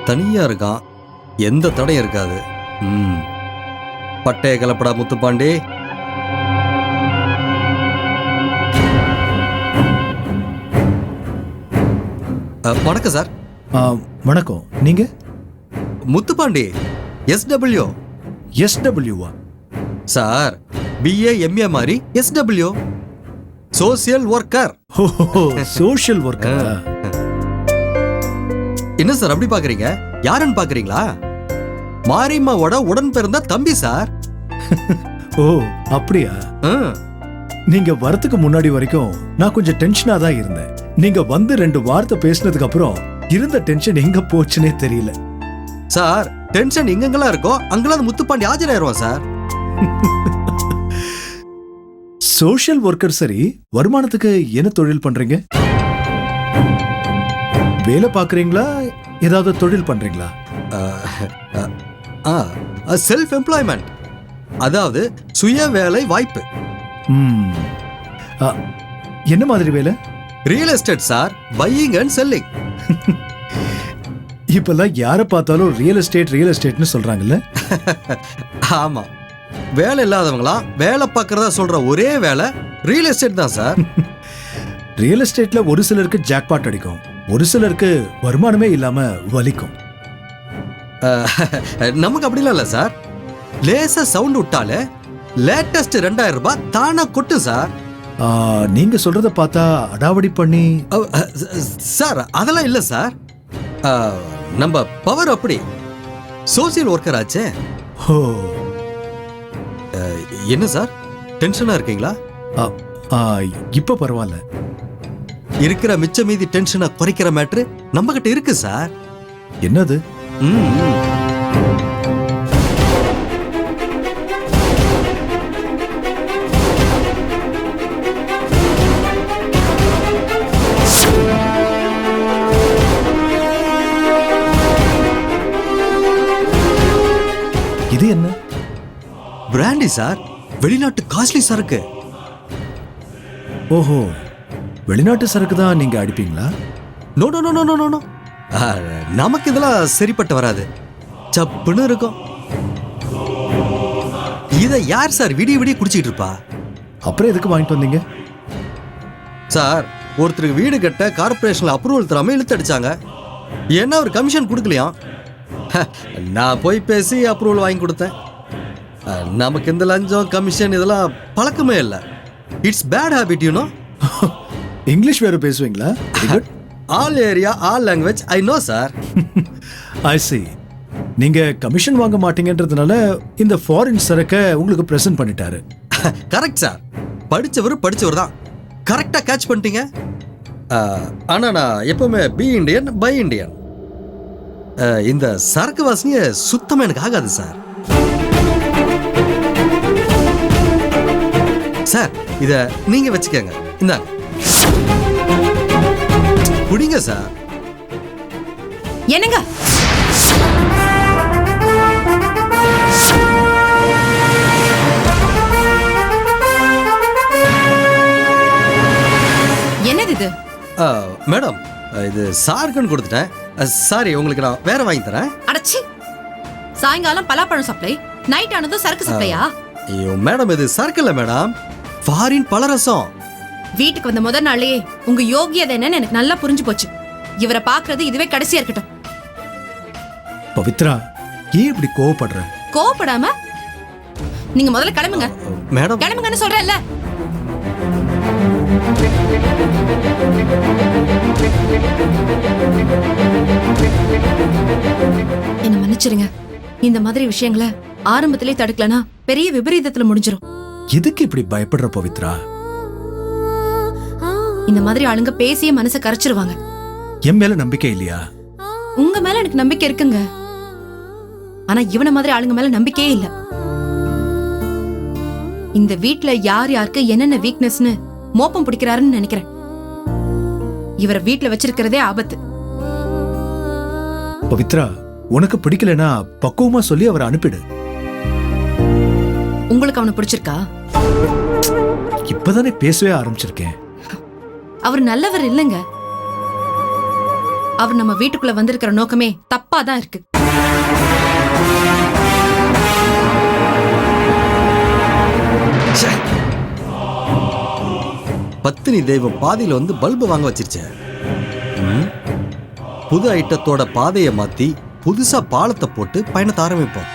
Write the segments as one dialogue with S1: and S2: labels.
S1: தனியா இருக்கான், எந்த தடையும் இருக்காது. பட்டைய கலப்படா முத்துப்பாண்டி. வணக்கம் சார்.
S2: வணக்கம். நீங்க?
S1: முத்துப்பாண்டி, SW.
S2: SW-வா
S1: சார்? BA MA மாதிரி SW, social worker.
S2: Social worker.
S1: என்ன சார் அப்படி பாக்குறீங்க? யாருன்னு பாக்குறீங்களா? மாரியம்மாவோட உடன் பிறந்த தம்பி சார்.
S2: ஓ அப்படியா? நீங்க வரதுக்கு முன்னாடி வரைக்கும் நான் கொஞ்சம் டென்ஷனா தான் இருந்தேன். நீங்க வந்து 2 வார்த்தை பேசினதுக்கு அப்புறம் இருந்த டென்ஷன் எங்க போச்சுன்னே தெரியல.
S1: சார், டென்ஷன் எங்கெங்கெல்லாம் இருக்கோ அங்கெல்லாம் முத்துப்பாண்டி ஆஜராயிருவான் சார்.
S2: Social worker. சரி, வருமானத்துக்கு என்ன தொழில் பண்றீங்க? வேலை பாக்குறீங்களா, ஏதாவது தொழில் பண்றீங்களா?
S1: செல்ஃப் எம்ப்ளாய்மெண்ட், அதாவது சுய வேலை வாய்ப்பு.
S2: என்ன மாதிரி வேலை?
S1: Real estate sir, buying and selling.
S2: இப்பெல்லாம் யார பார்த்தாலும் ரியல் எஸ்டேட்னு சொல்றாங்கல்ல.
S1: ஆமா, வேலை இல்லாதவங்களா வேலை பார்க்கறதா சொல்ற ஒரே வேலை ரியல் எஸ்டேட் தான் சார்.
S2: ரியல் எஸ்டேட்ல ஒரு சிலருக்கு ஜாக்பாட் அடிக்கும், ஒரு சிலருக்கு வருமானமே இல்லாம வலிக்கும்.
S1: நமக்கு அப்படிலாம் இல்ல சார். லேசா சவுண்ட் விட்டாலே லேட்டஸ்ட் 2000 ரூபாய் தானா கொட்டு சார்.
S2: நீங்க சொல்றத பார்த்தா அடாவடி பண்ணி.
S1: சார் அதெல்லாம் இல்ல சார். நம்ம பவர் அப்படி, சோசியல் ஒர்க்கர் ஆச்சே. என்ன சார் டென்ஷனா இருக்கீங்களா?
S2: இப்ப பரவாயில்ல.
S1: இருக்கிற மிச்ச மீதி டென்ஷனை குறைக்கிற மேட்ரு நம்ம கிட்ட இருக்கு சார்.
S2: என்னது? இது என்ன?
S1: பிராண்டி சார், வெளிநாட்டு காஸ்ட்லி சரக்கு.
S2: ஓஹோ, வெளிநாட்டு சரக்கு தான் நீங்க அடிப்பீங்களா?
S1: No no no no no, நமக்கு இதெல்லாம் சரிப்பட்டு வராது. சப்புன்னு இருக்கும். இதை யார் சார் விடிய விடிய குடிச்சிட்டு இருப்பா?
S2: அப்புறம் எதுக்கு வாங்கிட்டு வந்தீங்க?
S1: சார், ஒருத்தருக்கு வீடு கட்ட கார்பரேஷன்ல அப்ரூவல் தராம இழுத்து அடிச்சாங்க. ஏன்னா ஒரு கமிஷன் கொடுக்கலையா? நான் போய் பேசி அப்ரூவல் வாங்கி கொடுத்தேன். நமக்கு இந்த லஞ்சம் கமிஷன் இதெல்லாம் பழக்கமே இல்லை. It's bad habit, you know.
S2: English வேற பேசுவீங்களா?
S1: All area all language I know sir.
S2: I see. நீங்க கமிஷன் வாங்க மாட்டீங்கன்றதுனால இந்த ஃபாரின் சரக்கை உங்களுக்கு பிரசன்ட் பண்ணிட்டாரு.
S1: Correct sir. படிச்சவர் தான். கரெக்டா கேட்ச் பண்ணிட்டீங்க. ஆனா நான் எப்பவுமே பி இண்டியன் பை இண்டியன். இந்த சரக்கு வாசனைய சுத்தமா எனக்கு ஆகாது சார். சார், இத நீங்க வச்சுக்கங்க. இந்தாங்க, குடிங்க சார்.
S3: என்னங்க? என்னது இது?
S1: மேடம், இது சாருக்குன்னு கொடுத்துட்டேன். சாரி, உங்களுக்கு நான் வேற வாங்கி தரேன்.
S3: அடச்சி, சாயங்காலம் பலாப்பழம் சப்ளை, நைட் ஆனதும் சரக்கு சப்ளையா?
S1: ஐயோ மேடம், இது சரக்கு இல்ல மேடம், ஃபாரின் பழரசம்.
S3: வீட்டுக்கு வந்த முதல் நாளே உங்க யோகியதை என்னன்னு எனக்கு நல்லா புரிஞ்சு போச்சு. இவரை பாக்குறது இதுவே கடைசியா இருக்கட்டும்.
S2: பவித்ரா, ஏன் இப்படி கோவப்படுற?
S3: கோவப்படாம நீங்க முதல்ல கிளம்புங்க.
S1: மேடம்,
S3: கிளம்புங்கன்னு சொல்றேன்ல. என்ன மன்னிச்சிருங்க. இந்த மாதிரி விஷயங்களை ஆரம்பத்திலே தடுக்கலனா பெரிய விபரீதத்துல முடிஞ்சிரும்.
S2: எதுக்கு இப்படி பயப்படுற பவித்ரா?
S3: இந்த மாதிரி ஆளுங்க பேசிய மனசை கரைச்சிருவாங்க.
S2: என் மேல நம்பிக்கை இல்லையா?
S3: உங்க மேல எனக்கு நம்பிக்கை இருக்குங்க. ஆனா இவன மாதிரி ஆளுங்க மேல நம்பிக்கையே இல்ல. இந்த வீட்ல யார் யாருக்கு என்னென்ன வீக்னஸ்னு மோப்பம் பிடிக்கிறாருன்னு நினைக்கிறேன். இவரை வீட்ல வச்சிருக்கிறதே ஆபத்து.
S2: பவித்ரா, உனக்கு பிடிக்கலனா பக்குவமா சொல்லி அவரை அனுப்பிடு.
S3: உங்களுக்கு அவனை பிடிச்சிருக்கா?
S2: இப்பதானே பேசவே ஆரம்பிச்சிருக்கேன்.
S3: அவர் நல்லவர் இல்லைங்க. அவர் நம்ம வீட்டுக்குள்ள வந்திருக்கிற நோக்கமே தப்பா தான் இருக்கு.
S1: ச்சே. பத்தினி தெய்வம் பாதியில வந்து பல்பு வாங்க வச்சிருச்சே. புது ஐட்டத்தோட பாதையை மாத்தி புதுசா பாலத்தை போட்டு பயணத்தை ஆரம்பிப்போம்.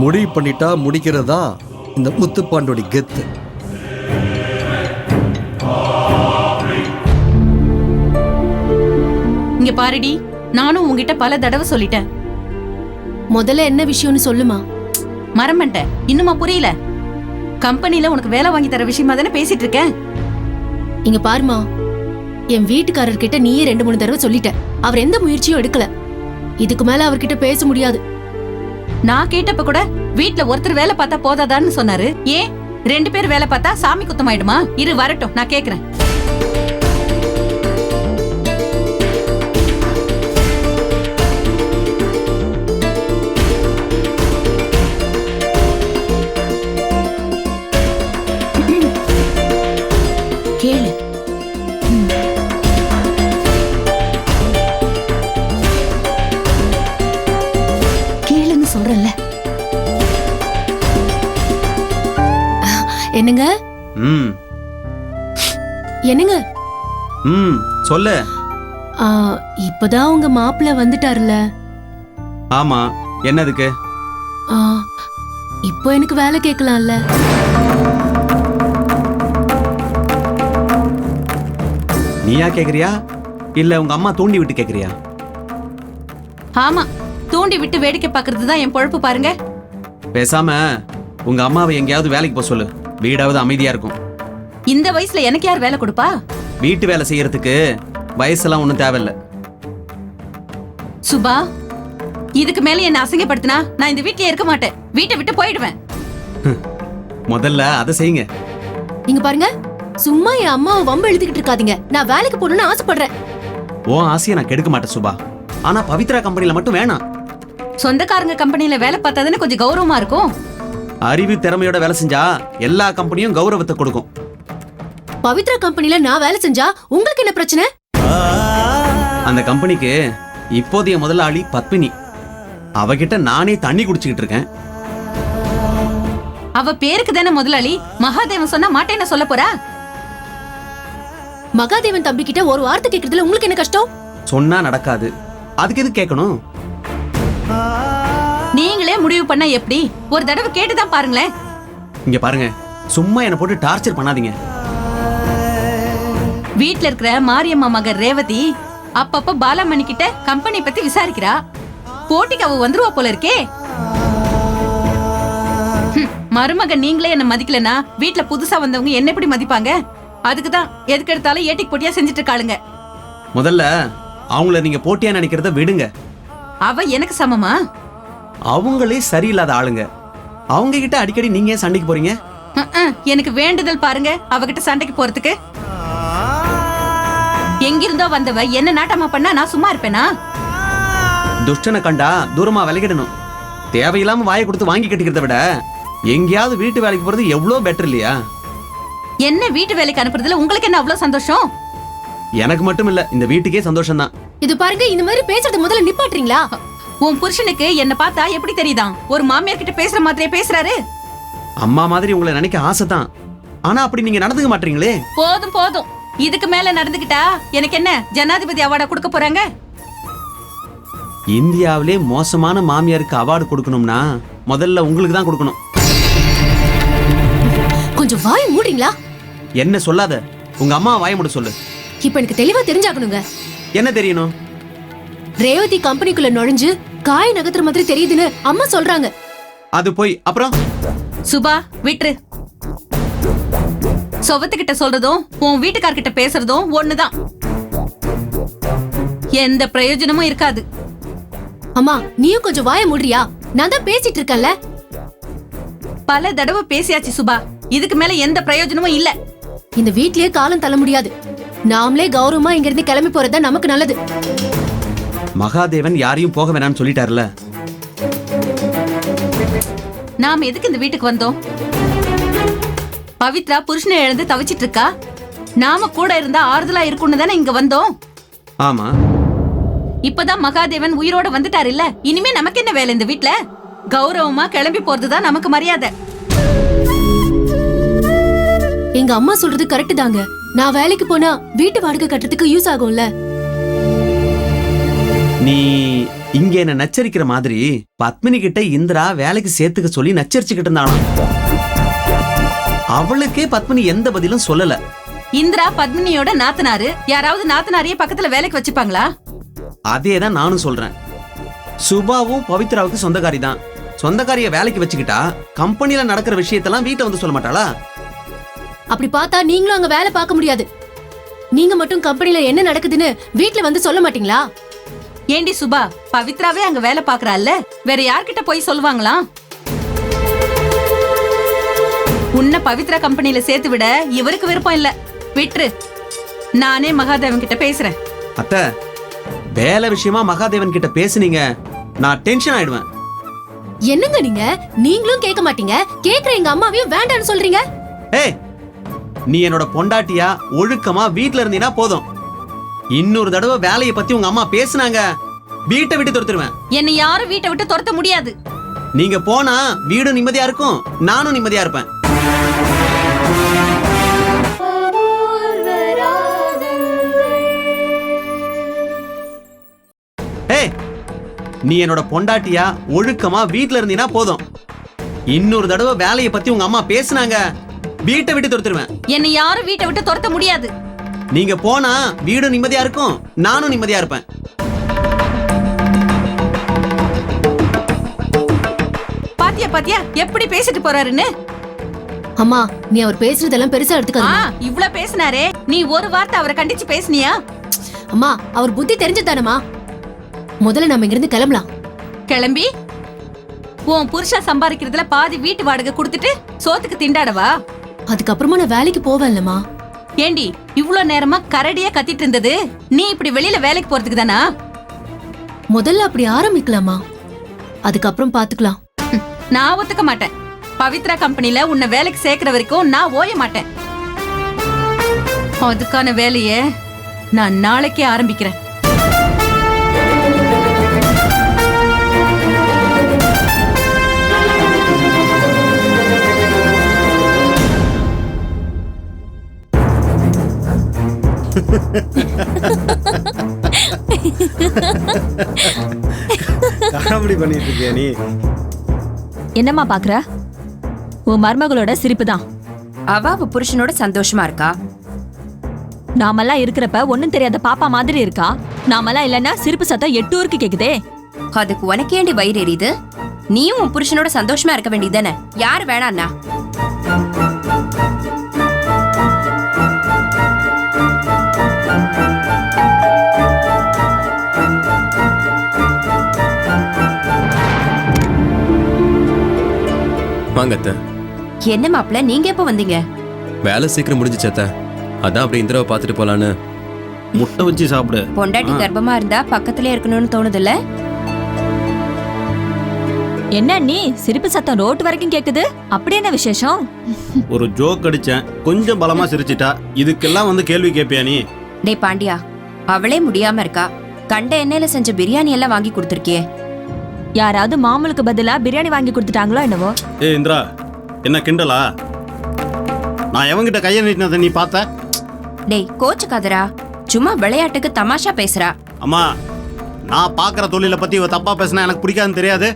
S1: முடிவு பண்ணிட்டா முடிக்கிறது தான் இந்த முத்துப்பாண்டோட கெத்து.
S4: இங்க பாருடி, நானும் உங்ககிட்ட பல தடவை சொல்லிட்டேன்.
S5: முதல்ல என்ன விஷயம்னு சொல்லுமா.
S4: மறந்துட்டேன், இன்னுமா புரியல? கம்பெனில உனக்கு வேலை வாங்கி தர விஷயமா தானே பேசிட்டு இருக்கேன்.
S5: இங்க பாருமா, என் வீட்டுக்காரர்கிட்ட நீயே 2-3 தடவை சொல்லிட்ட. அவர் எந்த முயற்சியும் எடுக்கல. இதுக்கு மேல அவர்கிட்ட பேச முடியாது.
S4: நான் கேட்டப்ப கூட வீட்ல ஒருத்தர் வேலை பார்த்தா போதாதான்னு சொன்னாரு. ஏன் 2 பேர் வேலை பார்த்தா சாமி குத்தமாயிடுமா? இரு வரட்டும், நான் கேக்குறேன். கேளு. கேளுன்னு சொல்றேன்ல.
S5: என்னங்க
S6: ம்
S5: என்னங்க
S6: ம் சொல்லு.
S5: ஆ, இப்பதான் உங்க மாப்பிள்ள வந்துட்டாருல.
S6: ஆமா, என்னதுக்கு?
S5: ஆ, இப்போ எனக்கு வேலை கேட்கலாம்ல.
S6: நீயா கேக்குறியா இல்ல உங்க அம்மா தூண்டி விட்டு கேக்குறியா?
S4: ஆமா, தூண்டி விட்டு வேடிக்கை பாக்குறது தான் என் பொழப்பு பாருங்க.
S6: பேசாம உங்க அம்மாவை எங்கேயாவது வேலைக்கு போக சொல்லு. வீடாவது அமைதியா இருக்கும்.
S4: இந்த வயசுல எனக்கு யார் வேலை கொடுப்பா?
S6: வீட்டு வேலை செய்யறதுக்கு வயசெல்லாம் ஒண்ணும் தேவையில்ல.
S4: சுபா, இதுக்கு மேல என்ன அசிங்கப்படுத்தினா நான் இந்த வீட்லயே இருக்க மாட்டேன். வீட்டை விட்டு போயிடுவேன்.
S6: முதல்ல அதை செய்யுங்க.
S5: இங்க பாருங்க, சும்மா என் அம்மாவை வம்பு எழுதிக்கிட்டு இருக்காதீங்க. நான் வேலைக்கு போகணும்னு ஆசைப்படுறேன்.
S6: உன் ஆசையை நான் கெடுக்க மாட்டேன் சுபா. ஆனா பவித்ரா கம்பெனில மட்டும் வேணாம்.
S4: சொந்தக்காரங்க கம்பெனில வேலை பார்த்தாதானே கொஞ்சம் கௌரவமா இருக்கும்.
S6: அறிவு திறமையோட வேலை செஞ்சா எல்லா கம்பெனியும் கௌரவத்தை கொடுக்கும்.
S5: பவித்ரா கம்பெனில நான் வேலை செஞ்சா உங்களுக்கு என்ன பிரச்சனை?
S6: அந்த கம்பெனிக்கு இப்போதைய முதலாளி பத்மினி. அவகிட்ட நானே தண்ணி குடிச்சுக்கிட்டு இருக்கேன்.
S4: அவ பேருக்கு தானே முதலாளி. மகாதேவன் சொன்னா மாட்டேன்னு சொல்ல போறா?
S5: மகாதேவன் தம்பி கிட்ட ஒரு வார்த்தை கேக்குறதுல உங்களுக்கு என்ன கஷ்டம்?
S6: சொன்னா நடக்காது. அதுக்கு எது கேட்கணும்?
S4: நீங்களே முடிவு பண்ணா எப்படி? ஒரு தடவை கேட்டுதான் பாருங்களேன்.
S6: இங்க பாருங்க, சும்மா என்ன போட்டு டார்ச்சர் பண்ணாதீங்க.
S4: வீட்ல இருக்கிற மாரியம்மா மக ரேவதி அப்பப்ப பாலாமணி கிட்ட கம்பெனி பத்தி விசாரிக்கிறா. போட்டிக்கு அவ வந்துருவா போல இருக்கே. மருமக நீங்களே என்ன மதிக்கலனா வீட்ல புதுசா வந்தவங்க என்ன எப்படி மதிப்பாங்க? அதுக்குதான் எதுக்கு எடுத்தாலும் ஏட்டிக்கு போட்டியா செஞ்சுட்டு இருக்காளுங்க.
S6: முதல்ல அவங்கள நீங்க போட்டியா நினைக்கிறத விடுங்க.
S4: அவ எனக்கு சமமா?
S6: அவங்களே சரியில்லாத ஆளுங்க. அவங்க கிட்ட அடிக்கடி நீங்க ஏன் சண்டைக்கு போறீங்க?
S4: எனக்கு வேண்டுதல் பாருங்க அவகிட்ட சண்டைக்கு போறதுக்கு. எங்கிருந்தோ வந்தவ என்ன நாட்டமா பண்ணா நான் சும்மா இருப்பேனா?
S6: துஷ்டனை கண்டா தூரமா விலகிடணும். தேவையில்லாம வாயை கொடுத்து வாங்கி கட்டிக்கிறத விட எங்கேயாவது வீட்டு வேலைக்கு போறது எவ்வளவு பெட்டர் இல்லையா?
S4: என்ன வீட்டு வேலைக்கு அனுப்புறதுல உங்களுக்கு என்ன அவ்வளவு சந்தோஷம்?
S6: எனக்கு மட்டும் இல்ல, இந்த வீட்டுக்கே சந்தோஷம் தான்.
S5: இது பாருங்க, இந்த மாதிரி பேசுறது முதல்ல நிப்பாட்டுறீங்களா?
S4: உன் புருஷனுக்கு என்ன பார்த்தா எப்படி தெரியுதான்? ஒரு மாமியார் கிட்ட பேசுற மாதிரியே பேசுறாரு.
S6: அம்மா மாதிரி உங்களை நினைக்க ஆசை தான். ஆனா அப்படி நீங்க நடந்துக்க மாட்டீங்களே.
S4: போதும் போதும், இதுக்கு மேல நடந்துக்கிட்டா எனக்கு என்ன ஜனாதிபதி அவார்டா கொடுக்க போறாங்க?
S6: இந்தியாவிலே மோசமான மாமியாருக்கு அவார்டு கொடுக்கணும்னா முதல்ல உங்களுக்கு தான் கொடுக்கணும்.
S5: கொஞ்சம் வாய் மூடுறீங்களா?
S6: என்ன சொல்லாத, உங்க அம்மா வாய மூட சொல்லு.
S5: இப்ப எனக்கு தெளிவா தெரிஞ்சாகணுங்க.
S6: என்ன தெரியணும்?
S5: ரேவதி கம்பெனிக்குள்ள நுழைஞ்சு காய் நகர்த்துற மாதிரி தெரியுதுன்னு அம்மா சொல்றாங்க.
S6: அது போய் அப்புறம்
S4: சுபா விட்டுரு. சொவத்துக்கிட்ட சொல்றதும் உன் வீட்டுக்கார்கிட்ட பேசுறதும் ஒண்ணுதான். எந்த பிரயோஜனமும் இருக்காது.
S5: அம்மா, நீயும் கொஞ்சம் வாய மூடுறியா? நான் தான் பேசிட்டு இருக்கேன்ல.
S4: பல தடவை பேசியாச்சு சுபா. இதுக்கு மேல எந்த பிரயோஜனமும் இல்ல.
S5: இந்த வீட்லயே காலம் தள்ள முடியாது. நாமளே கௌரவமா இங்க இருந்து கிளம்பி போறதா நமக்கு நல்லது.
S6: மகாதேவன் யாரையும் போக வேணாம்னு சொல்லிட்டாருல.
S4: நாம எதுக்கு இந்த வீட்டுக்கு வந்தோம்? பவித்ரா புருஷனை இழந்து தவிச்சிட்டு இருக்கா. நாம கூட இருந்தா ஆறுதலா இருக்கும்னு தானே இங்க வந்தோம்.
S6: ஆமா.
S4: இப்பதான் மகாதேவன் உயிரோட வந்துட்டாரு இல்ல, இனிமே நமக்கு என்ன வேலை இந்த வீட்ல? கௌரவமா கிளம்பி போறதுதான் நமக்கு மரியாதை.
S5: எங்க அம்மா சொல்றது கரெக்ட் தாங்க. நான் வேலைக்கு போனா வீட்டு வாடகை கட்டுறதுக்கு யூஸ் ஆகும்ல.
S6: நீ இங்க என்ன நச்சரிக்கிற மாதிரி பத்மினி கிட்ட இந்திரா வேலைக்கு சேர்த்துக்க சொல்லி நச்சரிச்சுக்கிட்டு இருந்தாலும் அவளுக்கே பத்மினி எந்த பதிலும் சொல்லல.
S4: இந்திரா பத்மினியோட நாத்தனாரு. யாராவது நாத்தனாரியே பக்கத்துல வேலைக்கு வச்சுப்பாங்களா?
S6: அதேதான் நானும் சொல்றேன். சுபாவும் பவித்ராவுக்கு சொந்தக்காரி தான். சொந்தக்காரிய வேலைக்கு வச்சுக்கிட்டா கம்பெனில நடக்கிற விஷயத்தெல்லாம் வீட்டை வந்து சொல்ல மாட்டாளா?
S5: அப்படி பார்த்தா நீங்களும் அங்க வேலை பார்க்க முடியாது. நீங்க மட்டும் கம்பெனில என்ன நடக்குதுன்னு வீட்ல வந்து சொல்ல மாட்டீங்களா?
S4: ஏண்டி சுபா, பவித்ராவே அங்க வேலை பாக்குறாள்ல, வேற யார்கிட்ட போய் சொல்லுவாங்களா? உன்னை பவித்ரா கம்பெனில சேர்த்து விட இவருக்கு விருப்பம் இல்ல. விட்டுரு, நானே மகாதேவன் கிட்ட பேசுறேன்.
S6: அத்தை, வேலை விஷயமா மகாதேவன் கிட்ட பேசுனீங்க, நான் டென்ஷன் ஆயிடுவேன்.
S5: என்னங்க நீங்க? நீங்களும் கேட்க மாட்டீங்க, கேக்குற எங்க அம்மாவையும் வேண்டான்னு சொல்றீங்க.
S6: ஏய், நீ என்னோட பொண்டாட்டியா ஒழுக்கமா வீட்ல இருந்தீனா போதும். இன்னொரு தடவை வேலையை பத்தி உங்க அம்மா பேசுனாங்க, வீட்டை விட்டு துரத்துருவேன்.
S4: என்னை யாரும் வீட்டை விட்டு துரத்த முடியாது.
S6: நீங்க போனா வீடு நிம்மதியா இருக்கும், நானும் நிம்மதியா இருப்பேன். ஏய், நீ என்னோட பொண்டாட்டியா ஒழுக்கமா வீட்ல இருந்தீனா போதும். இன்னொரு தடவை வேலையை பத்தி உங்க அம்மா பேசுனாங்க, வீட்டை விட்டு துரத்துருவேன்.
S4: என்னை யாரும் வீட்டை விட்டு துரத்த முடியாது.
S6: நீங்க போனா வீடு நிம்மதியா இருக்கும், நானும் நிம்மதியா இருப்பேன்.
S4: பாத்தியா பாத்தியா எப்படி பேசிட்டு போறாருன்னு?
S5: அம்மா, நீ அவர் பேசுறதெல்லாம் பெருசா எடுத்துக்காத.
S4: இவ்ளோ பேசினாரே, நீ ஒரு வார்த்தை அவரை கண்டிச்சு பேசுனியா?
S5: அம்மா, அவர் புத்தி தெரிஞ்சதானமா? முதல்ல நம்ம இங்கிருந்து கிளம்பலாம்.
S4: கிளம்பி உன் புருஷா சம்பாதிக்கிறதுல பாதி வீட்டு வாடகை கொடுத்துட்டு சோத்துக்கு திண்டாடவா?
S5: அதுக்கப்புறமா நான் வேலைக்கு போவேன்லமா.
S4: ஏண்டி இவ்ளோ நேரமா கரடியா கத்திட்டு இருந்தது நீ இப்படி வெளியில வேலைக்கு போறதுக்கு தானா?
S5: முதல்ல அப்படி ஆரம்பிக்கலாமா, அதுக்கப்புறம் பாத்துக்கலாம்.
S4: நான் ஒத்துக்க மாட்டேன். பவித்ரா கம்பெனில உன்னை வேலைக்கு சேர்க்கிற வரைக்கும் நான் ஓய மாட்டேன். அதுக்கான வேலையை நான் நாளைக்கே ஆரம்பிக்கிறேன்.
S7: காமெடி பண்ணிட்டு இருக்கியா நீ?
S8: என்னம்மா பாக்குற? உன் மருமகளோட சிரிப்பு தான்.
S9: அவ புருஷனோட சந்தோஷமா இருக்கா.
S8: நாமெல்லாம் இருக்கிறப்ப ஒண்ணும் தெரியாத பாப்பா மாதிரி இருக்கா. நாமெல்லாம் இல்லன்னா சிரிப்பு சத்தம் 8 ஊருக்கு கேக்குதே.
S9: அதுக்கு உனக்கேண்டி வயிறு எரியுது? நீயும் உன் புருஷனோட சந்தோஷமா இருக்க வேண்டியதானே? யாரு வேணாண்ணா?
S10: வாங்க அத்தை.
S9: என்ன மாப்பிள்ள, நீங்க எப்ப வந்தீங்க?
S10: வேலை சீக்கிரம் முடிஞ்சுச்சு அத்தை. அதான் அப்படி இந்திராவை பார்த்துட்டு போலான்னு.
S7: முட்டை வச்சு சாப்பிடு.
S9: பொண்டாட்டி கர்ப்பமா இருந்தா பக்கத்திலே இருக்கணும்னு தோணுதுல்ல?
S8: என்ன நீ சிரிப்பு சத்தம் ரோட்டு வரைக்கும் கேக்குது? அப்படி என்ன விசேஷம்?
S7: ஒரு ஜோக் அடிச்சேன், கொஞ்சம் பலமா சிரிச்சிட்டா. இதுக்கெல்லாம் வந்து கேள்வி கேட்பியா நீ?
S9: டேய் பாண்டியா, அவளே முடியாம இருக்கா. கண்ட எண்ணெயில செஞ்ச பிரியாணி எல்லாம் வாங்கி கொடுத்துருக்கியே.
S8: யாராவது மாமூலுக்கு பதிலா பிரியாணி வாங்கி கொடுத்துட்டாங்களோ என்னவோ?
S7: ஏ இந்திரா, என்ன கிண்டலா? நான் எவங்கிட்ட கையை நீட்டினதை நீ பார்த்த?
S9: டேய் கோச்சுக்காதரா, சும்மா விளையாட்டுக்கு தமாஷா பேசுறா.
S7: அம்மா, நான் பாக்குற தொழிலை பத்தி இவ தப்பா பேசினா எனக்கு பிடிக்காதுன்னு தெரியாது.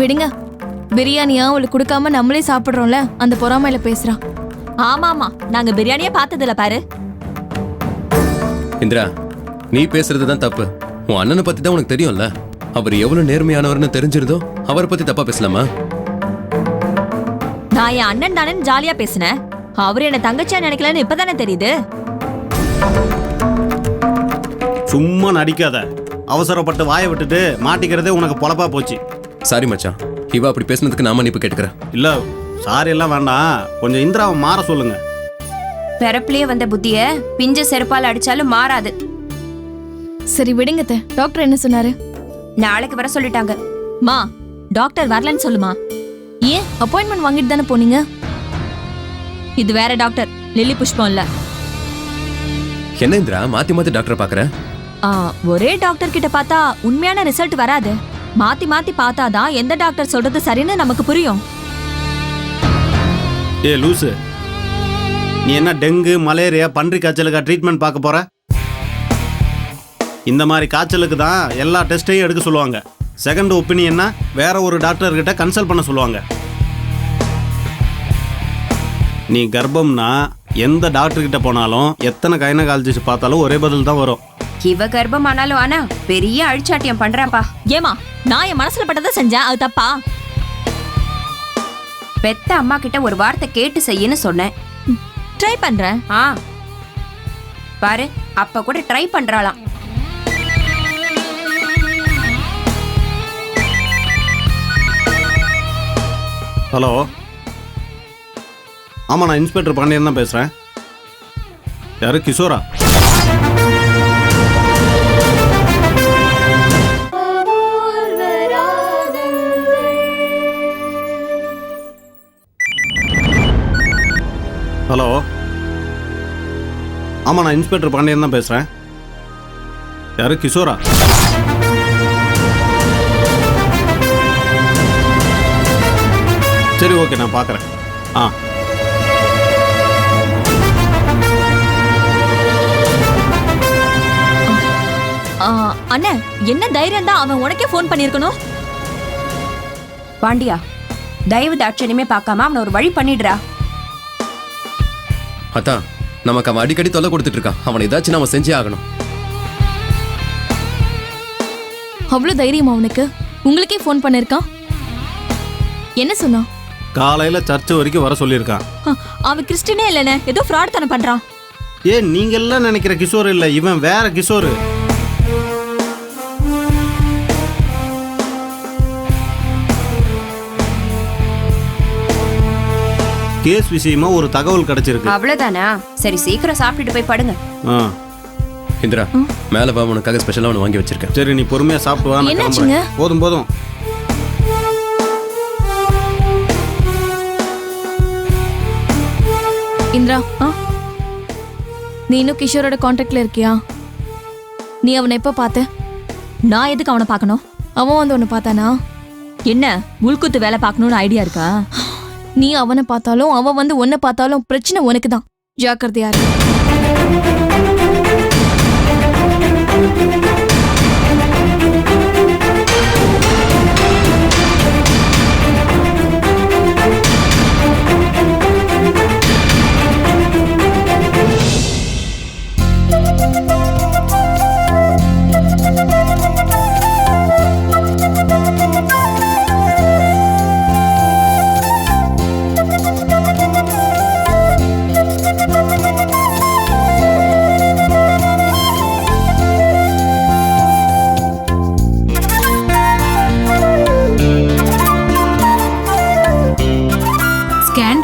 S11: விடுங்க, பிரியாணியா அவளுக்கு கொடுக்காம நம்மளே சாப்பிடுறோம்ல, அந்த பொறாமையில பேசுறான்.
S8: ஆமா ஆமா, நாங்க பிரியாணியே பார்த்ததில்ல பாரு.
S10: இந்திரா, நீ பேசுறதுதான் தப்பு. உன் அண்ணனை பத்தி தான் உனக்கு தெரியும்ல. அவர் எவ்வளவு நேர்மையானவர்னு தெரிஞ்சிருந்தோ அவரை பத்தி தப்பா பேசலாமா?
S8: நான் என் அண்ணன் தானே ஜாலியா பேசினேன். அவரு என்ன தங்கச்சியா நினைக்கலன்னு இப்பதானே தெரியுது.
S7: சும்மா நடிக்காத. அவசரப்பட்டு வாயை விட்டுட்டு மாட்டிக்கிறதே உனக்கு பொழப்பா போச்சு.
S10: சாரி மச்சான், இவ அப்படி பேசுனதுக்கு நான் மன்னிப்பு கேட்டுக்கிறேன்.
S7: இல்ல, சாரி எல்லாம் வேண்டாம். கொஞ்சம் இந்திராவை மாற சொல்லுங்க.
S9: பிறப்பிலேயே வந்த புத்திய பிஞ்ச செருப்பால் அடிச்சாலும் மாறாது.
S11: சரி விடுங்க அத்தை. டாக்டர் என்ன சொன்னாரு?
S9: நாளைக்கு வர சொல்லிட்டாங்க.
S8: மா, டாக்டர் வரலன்னு சொல்லுமா.
S11: ஏன் அப்பாயின்மெண்ட் வாங்கிட்டு தானே போனீங்க?
S8: இது வேற டாக்டர், லில்லி புஷ்பம் இல்ல.
S10: என்ன இந்திரா மாத்தி மாத்தி டாக்டர் பாக்குற?
S8: ஒரே டாக்டர் கிட்ட பார்த்தா உண்மையான ரிசல்ட் வராது. மாத்தி மாத்தி பார்த்தாதான் எந்த டாக்டர் சொல்றது சரின்னு நமக்கு புரியும்.
S7: ஏ லூசு, நீ என்ன டெங்கு மலேரியா பன்றி காய்ச்சலுக்கா ட்ரீட்மெண்ட் பார்க்க போற? இந்த மாதிரி காய்ச்சலுக்கு தான் எல்லா டெஸ்ட்டையும் எடுக்க சொல்லுவாங்க. செகண்ட் ஒப்பீனியன்னா வேற ஒரு டாக்டர் கிட்ட கன்சல்ட் பண்ண சொல்லுவாங்க. நீ கர்ப்பம்னா எந்த டாக்டர் கிட்ட போனாலும் எத்தனை கைனகாலஜிஸ்ட் பார்த்தாலும் ஒரே பதில் தான் வரும்.
S9: இவ கர்ப்பம் ஆனாலும் ஆனா பெரிய அழிச்சாட்டியம் பண்றாப்பா.
S8: ஏமா நான் என் மனசுல பட்டதை செஞ்சேன், அது தப்பா?
S9: பெத்த அம்மா கிட்ட ஒரு வார்த்தை கேட்டு செய்யன்னு சொன்னேன்.
S8: ட்ரை பண்றேன்.
S9: பாரு அப்ப கூட ட்ரை பண்றாளாம்.
S7: ஹலோ, ஆமாம் நான் இன்ஸ்பெக்டர் பாண்டியன் தான் பேசுகிறேன். யாரு கிஷோரா? ஹலோ, ஆமாம் நான் இன்ஸ்பெக்டர் பாண்டியன் தான் பேசுகிறேன். யாரு கிஷோரா? சரி ஓகே நான் பார்க்குறேன்.
S8: அண்ணே என்ன தைரியம் தான் அவன் உனக்கே ஃபோன் பண்ணிருக்கணும்.
S9: பாண்டியா, தயவு தாட்சணியமே பார்க்காம அவனை ஒரு வழி பண்ணிடுறா.
S10: அதான் நமக்கு அவன் அடிக்கடி தொல்லை கொடுத்துட்டு இருக்கான். அவனை ஏதாச்சும் நம்ம செஞ்சே ஆகணும்.
S11: அவ்வளவு தைரியமா அவனுக்கு? உங்களுக்கே ஃபோன் பண்ணிருக்கான்? என்ன சொன்னா?
S7: காலையில் சர்ச்சு வரைக்கும் வர சொல்லியிருக்கான்.
S8: அவன் கிறிஸ்டினே இல்லைண்ணே, ஏதோ ஃப்ராட் தானே பண்றான்.
S7: ஏன் நீங்க எல்லாம் நினைக்கிற கிஷோர் இல்லை, இவன் வேற கிஷோர். கேஸ் விஷயமா ஒரு தகவல் கிடைச்சிருக்கு.
S9: அவ்வளவுதானா? சரி சீக்கிரம் சாப்பிட்டுட்டு போய் படுங்க.
S10: இந்திரா மேல வா, உனக்காக ஸ்பெஷலா ஒன்று வாங்கி வச்சிருக்கேன்.
S7: சரி நீ பொறுமையா சாப்பிட்டு வா.
S11: என்னாச்சுங்க?
S7: போதும் போதும்.
S11: இந்திரா, நீ இன்னும் கிஷோரோட கான்டாக்ட்ல இருக்கியா? நீ அவனை எப்ப பார்த்த?
S8: நான் எதுக்கு அவனை பார்க்கணும்?
S11: அவன் வந்து உன்னை பார்த்தானா?
S8: என்ன உள்குத்து வேலை பார்க்கணும்னு ஐடியா இருக்கா?
S11: நீ அவனை பார்த்தாலும் அவன் வந்து உன்னை பார்த்தாலும் பிரச்சனை உனக்கு தான். ஜாக்கிரதையா இரு.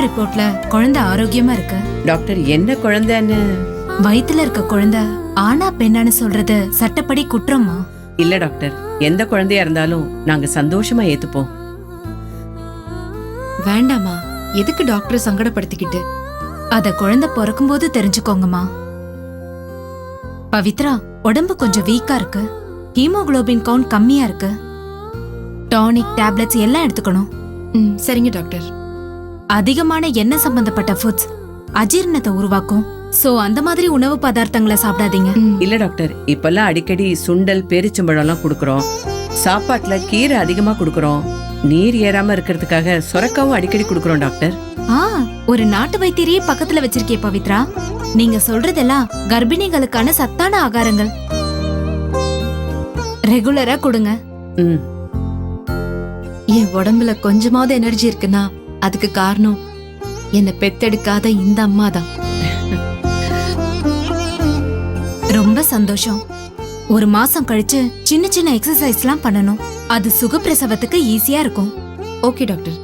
S3: ரிப்போர்ட்ல குழந்தை ஆரோக்கியமா இருக்கு
S12: டாக்டர். என்ன குழந்தைன்னு?
S3: வயித்துல இருக்க குழந்தை ஆனா பெண்ணான்னு சொல்றது சட்டப்படி குற்றமா?
S12: இல்ல டாக்டர், எந்த குழந்தையா இருந்தாலும் நாங்க சந்தோஷமா ஏத்துப்போம்.
S3: வேண்டாமா, எதுக்கு டாக்டர் சங்கடப்படுத்திக்கிட்டு? அத குழந்தை பிறக்கும் போது தெரிஞ்சுக்கோங்கம்மா. பவித்ரா உடம்பு கொஞ்சம் வீக்கா இருக்கு, ஹீமோகுளோபின் கவுண்ட் கம்மியா இருக்கு, டானிக் டேப்லெட்ஸ் எல்லாம் எடுத்துக்கணும். சரிங்க டாக்டர். அதிகமான எண்ணெய் சம்பந்தப்பட்ட ஃபுட்ஸ் அஜீரணத்தை உருவாக்கும். சோ அந்த மாதிரி உணவு பதார்த்தங்களை சாப்பிடாதீங்க.
S12: இல்ல டாக்டர், இப்பெல்லாம் அடிக்கடி சுண்டல் பேரிச்சம்பழம் எல்லாம் கொடுக்கறோம். சாப்பாட்டுல கீரை அதிகமா கொடுக்கறோம். நீர் ஏறாம இருக்கிறதுக்காக சொரக்காவும் அடிக்கடி கொடுக்கறோம் டாக்டர்.
S3: ஒரு நாட்டு வைத்தியரையே பக்கத்துல வச்சிருக்கே பவித்ரா. நீங்க சொல்றதெல்லாம் கர்ப்பிணிகளுக்கான சத்தான ஆகாரங்கள். ரெகுலரா கொடுங்க. என் உடம்புல கொஞ்சமாவது எனர்ஜி இருக்குன்னா அதுக்கு காரணம் என்ன பெத்தெடுக்காத இந்த அம்மா தான். ரொம்ப சந்தோஷம். ஒரு மாசம் கழிச்சு சின்ன சின்ன எக்ஸசைஸ்லாம் பண்ணணும். அது சுகப்பிரசவத்துக்கு ஈஸியா இருக்கும். Okay doctor.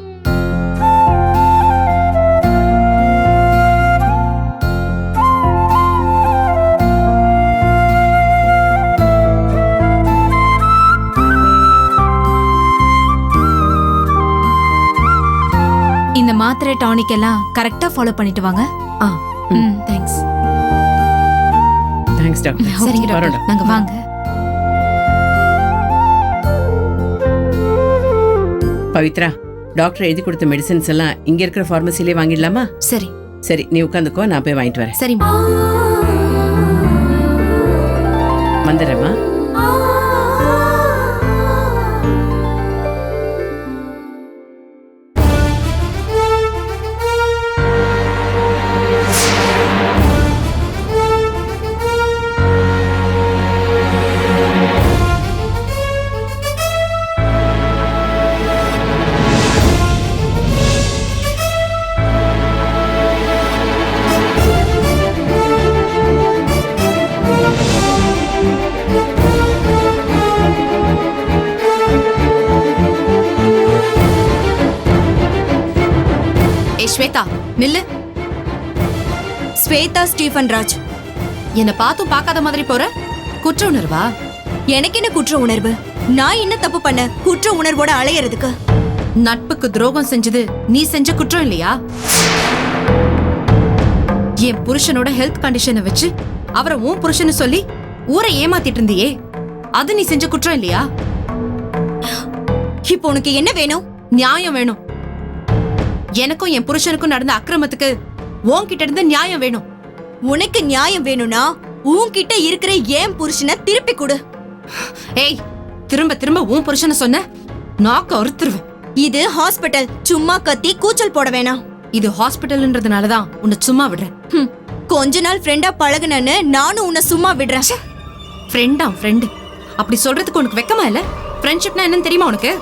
S3: இந்த மாத்திரை டானிக் எல்லாம் கரெக்டா ஃபாலோ பண்ணிட்டு வாங்க. தேங்க்ஸ்.
S12: Thanks doctor.
S3: சரிங்க
S12: வரோம்
S3: டாக்டர் நாங்க வாங்க.
S12: பவித்ரா, டாக்டர் எழுதி கொடுத்த மெடிசின்ஸ் எல்லாம் இங்க இருக்கிற ஃபார்மசிலே வாங்கிடலாமா?
S3: சரி
S12: சரி, நீ உட்காந்துக்கோ, நான் போய் வாங்கிட்டு வரேன்.
S3: சரிம்மா.
S12: வந்துடுறேம்மா.
S3: ஸ்வேதா நில்லு.
S8: ஸ்வேதா ஸ்டீஃபன் ராஜ்.
S3: என்ன பார்த்தும் பார்க்காத மாதிரி போற. குற்ற உணர்வா?
S8: எனக்கு என்ன குற்ற உணர்வு? நான் என்ன தப்பு பண்ண குற்ற உணர்வோட அலையறதுக்கு?
S3: நட்புக்கு துரோகம் செஞ்சது நீ செஞ்ச குற்றம் இல்லையா? என் புருஷனோட ஹெல்த் கண்டிஷனை வச்சு அவரை உன் புருஷன்னு சொல்லி ஊரை ஏமாத்திட்டு இருந்தியே, அது நீ செஞ்ச குற்றம் இல்லையா?
S8: இப்போ உனக்கு என்ன வேணும்?
S3: நியாயம் வேணும். எனக்கும் என் புருஷனுக்கும் நடந்த அக்கிரமத்துக்கு உன்கிட்ட இருந்து நியாயம் வேணும்.
S8: உனக்கு நியாயம் வேணும்னா உன்கிட்ட இருக்கிற ஏன் புருஷனை திருப்பி கொடு.
S3: ஏய், திரும்ப திரும்ப உன் புருஷனை சொன்ன நாக்க அறுத்துருவேன்.
S8: இது ஹாஸ்பிட்டல், சும்மா கத்தி கூச்சல் போட வேணாம்.
S3: இது ஹாஸ்பிட்டல்ன்றதுனாலதான் உன்னை சும்மா விடுறேன்.
S8: கொஞ்ச நாள் ஃப்ரெண்டா பழகுனன்னு நானும் உன்னை சும்மா விடுறேன்.
S3: ஃப்ரெண்டா ஃப்ரெண்டு அப்படி சொல்றதுக்கு உனக்கு வெக்கமா இல்ல? ஃப்ரெண்ட்ஷிப்னா என்னன்னு தெரியுமா உனக்கு?